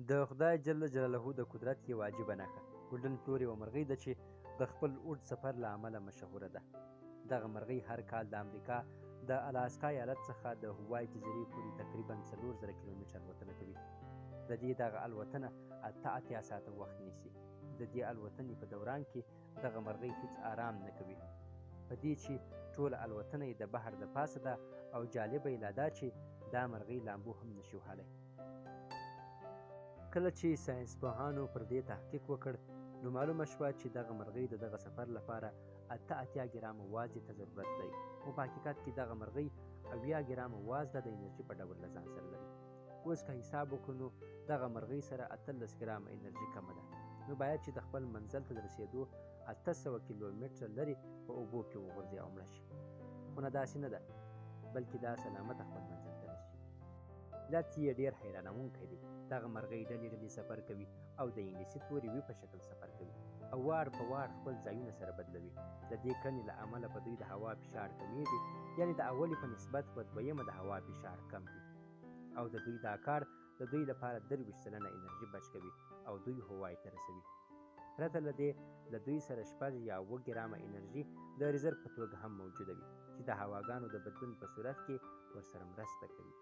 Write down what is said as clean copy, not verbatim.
د خدای جل جلاله د قدرت یوه عجیبه نښه ګولډن فلور یوه مرغۍ ده چې د خپل اوږد سفر له امله مشهوره ده. دغه مرغۍ هر کال د امریکا د الاسکا ایالت څخه د هوای جزیرې پورې تقریبا 4000 کیلومتره الوتنه کوي. د دې دغه الوتنه 88 ساعته وخت نیسي. د دې الوتنې په دوران کې دغه مرغۍ هیڅ آرام نه کوي، په دې چې ټوله الوتنه یې د بحر د پاسه ده، او جالبه یې لا دا چې دا مرغۍ لامبو هم نشي وهلی. کله چې ساینسپوهانو پر دې تحقیق وکړ، نو معلومه شوه چې دغه مرغۍ د دغه سفر لپاره 88 ګرامه وازدې ته ضرورت لري، خو په حقیقت کې دغه مرغۍ 80 ګرامه وازده د انرژي په ډول له ځان سره لري. اوس که حساب وکړو نو دغه مرغۍ سره 18 ګرامه انرژي کمه ده، نو باید چې د خپل منزل ته د رسېدو 800 کیلومتره لرې په اوبو کې وغورځي او مړه شي. خو نه داسې نه ده، بلکې دا سلامته خپل منزل ته رسي. علت یې ډېر حیرانوونکی دی. دغه مرغۍ ډلې ډلې سفر کوي او د انګلیسي تورې وي په شکل سفر کوي، او وار په وار خپل ځایونه سره بدلوي. د دې کړنې له امله په دوی د هوا فشار کمیږي، یعنې د اولې په نسبت په دویمه د هوا فشار کم وي، او د دوی دا کار د دوی لپاره 23 سلنه انرژي بچ کوي او دوی هوای ته رسوي. پرته له دې له دوی سره 6 یا 7 ګرامه انرژي د ریزرو په توګه هم موجوده وي چې د هواګانو د بدلون په صورت کې ورسره مرسته کوي.